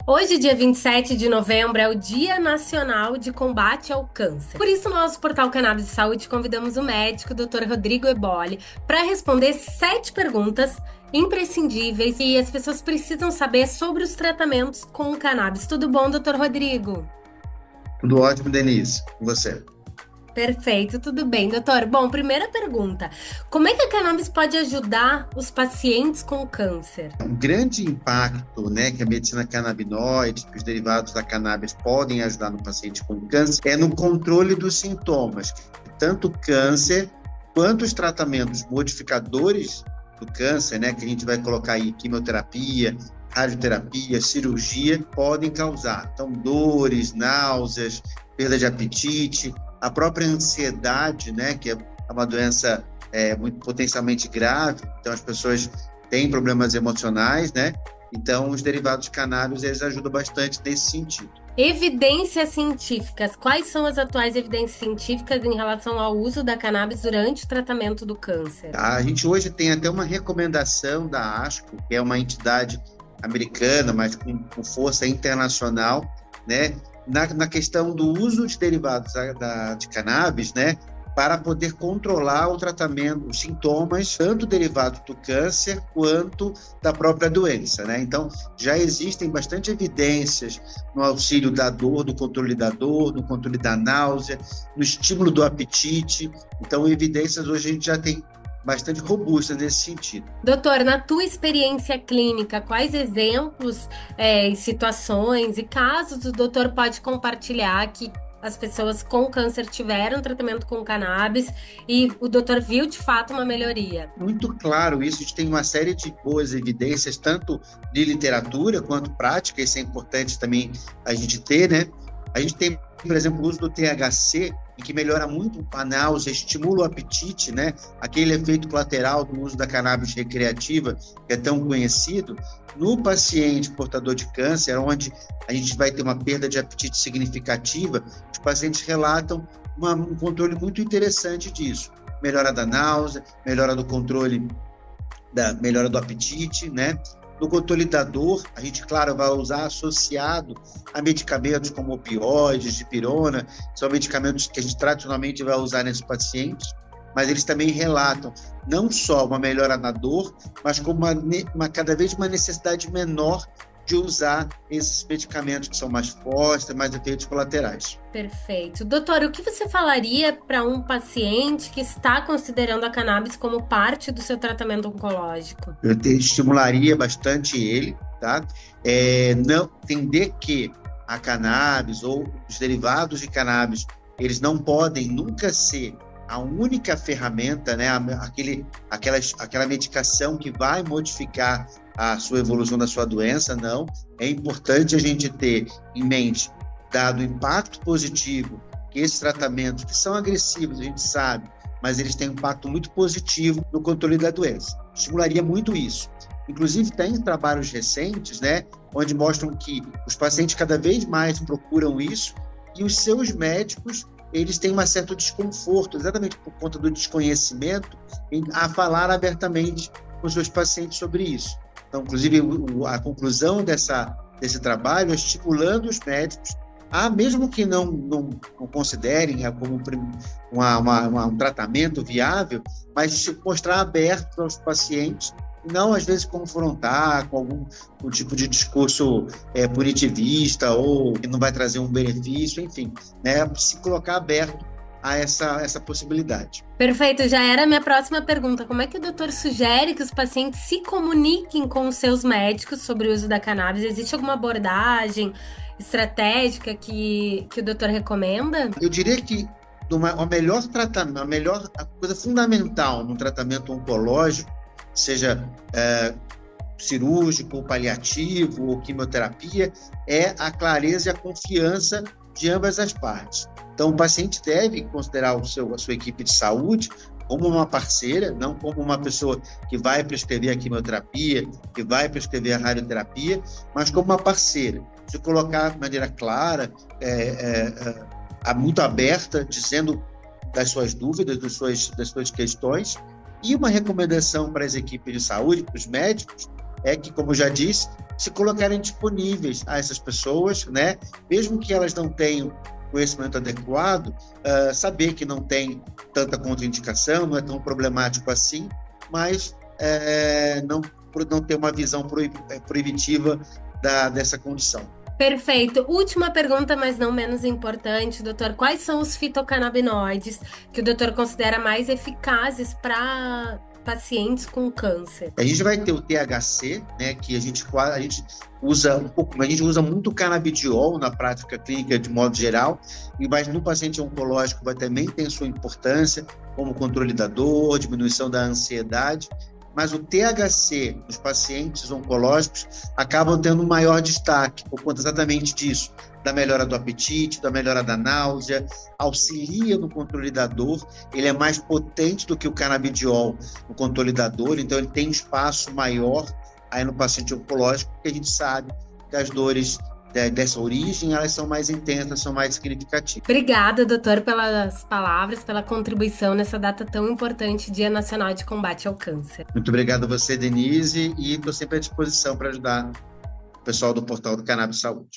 Hoje, dia 27 de novembro, é o Dia Nacional de Combate ao Câncer. Por isso, no nosso portal Cannabis e Saúde, convidamos o médico Dr. Rodrigo Eboli para responder 7 perguntas imprescindíveis e as pessoas precisam saber sobre os tratamentos com o cannabis. Tudo bom, Dr. Rodrigo? Tudo ótimo, Denise. Com você? Perfeito, tudo bem, doutor. Bom, primeira pergunta: como é que a cannabis pode ajudar os pacientes com câncer? Um grande impacto, né, que a medicina canabinoide, que os derivados da cannabis podem ajudar no paciente com câncer, é no controle dos sintomas. Tanto o câncer quanto os tratamentos modificadores do câncer, né, que a gente vai colocar aí quimioterapia, radioterapia, cirurgia, podem causar. Então, dores, náuseas, perda de apetite, a própria ansiedade, né, que é uma doença muito potencialmente grave, então as pessoas têm problemas emocionais, né? Então os derivados de cannabis eles ajudam bastante nesse sentido. Evidências científicas. Quais são as atuais evidências científicas em relação ao uso da cannabis durante o tratamento do câncer? A gente hoje tem até uma recomendação da ASCO, que é uma entidade americana, mas com força internacional, né? Na questão do uso de derivados de cannabis, né, para poder controlar o tratamento, os sintomas, tanto derivados do câncer quanto da própria doença, né? Então, já existem bastante evidências no auxílio da dor, do controle da dor, no controle da náusea, no estímulo do apetite. Então, evidências hoje a gente já tem bastante robustas nesse sentido. Doutor, na tua experiência clínica, quais exemplos, situações e casos o doutor pode compartilhar que as pessoas com câncer tiveram tratamento com cannabis e o doutor viu de fato uma melhoria? Muito claro isso, a gente tem uma série de boas evidências, tanto de literatura quanto prática, isso é importante também a gente ter, né? A gente tem, por exemplo, o uso do THC, em que melhora muito a náusea, estimula o apetite, né? Aquele efeito colateral do uso da cannabis recreativa, que é tão conhecido, no paciente portador de câncer, onde a gente vai ter uma perda de apetite significativa, os pacientes relatam um controle muito interessante disso. Melhora da náusea, melhora do controle, melhora do apetite, né? No controle da dor, a gente, claro, vai usar associado a medicamentos como opioides, dipirona, são medicamentos que a gente tradicionalmente vai usar nesses pacientes, mas eles também relatam não só uma melhora na dor, mas como cada vez uma necessidade menor de usar esses medicamentos que são mais fortes, mais efeitos colaterais. Perfeito. Doutor, o que você falaria para um paciente que está considerando a cannabis como parte do seu tratamento oncológico? Eu estimularia bastante ele, tá? Não entender que a cannabis ou os derivados de cannabis, eles não podem nunca ser a única ferramenta, né? Aquela medicação que vai modificar a sua evolução da sua doença, não. É importante a gente ter em mente, dado o impacto positivo que esses tratamentos, que são agressivos, a gente sabe, mas eles têm um impacto muito positivo no controle da doença. Estimularia muito isso. Inclusive, tem trabalhos recentes, né, onde mostram que os pacientes cada vez mais procuram isso e os seus médicos, eles têm um certo desconforto, exatamente por conta do desconhecimento, a falar abertamente com os seus pacientes sobre isso. Então, inclusive, a conclusão desse trabalho é estimulando os médicos mesmo que não considerem como um tratamento viável, mas se mostrar aberto aos pacientes, não às vezes confrontar com algum tipo de discurso punitivista ou que não vai trazer um benefício, enfim, né, se colocar aberto a essa possibilidade. Perfeito, já era a minha próxima pergunta. Como é que o doutor sugere que os pacientes se comuniquem com os seus médicos sobre o uso da cannabis? Existe alguma abordagem estratégica que o doutor recomenda? Eu diria que o melhor tratamento, a coisa fundamental no tratamento oncológico, seja cirúrgico, paliativo ou quimioterapia, é a clareza e a confiança de ambas as partes. Então, o paciente deve considerar a sua equipe de saúde como uma parceira, não como uma pessoa que vai prescrever a quimioterapia, que vai prescrever a radioterapia, mas como uma parceira. Se colocar de maneira clara, muito aberta, dizendo das suas dúvidas, das suas questões, e uma recomendação para as equipes de saúde, para os médicos, é que, como eu já disse, se colocarem disponíveis a essas pessoas, né? Mesmo que elas não tenham conhecimento adequado, saber que não tem tanta contraindicação, não é tão problemático assim, mas não ter uma visão proibitiva dessa condição. Perfeito. Última pergunta, mas não menos importante, doutor. Quais são os fitocannabinoides que o doutor considera mais eficazes para pacientes com câncer? A gente vai ter o THC, né, que a gente usa um pouco, a gente usa muito canabidiol na prática clínica de modo geral, mas no paciente oncológico também tem sua importância, como controle da dor, diminuição da ansiedade, mas o THC nos pacientes oncológicos acabam tendo um maior destaque por conta exatamente disso, da melhora do apetite, da melhora da náusea, auxilia no controle da dor, ele é mais potente do que o canabidiol no controle da dor, então ele tem espaço maior aí no paciente oncológico, porque a gente sabe que as dores dessa origem, elas são mais intensas, são mais significativas. Obrigada, doutor, pelas palavras, pela contribuição nessa data tão importante, Dia Nacional de Combate ao Câncer. Muito obrigado a você, Denise, e estou sempre à disposição para ajudar o pessoal do Portal do Cannabis Saúde.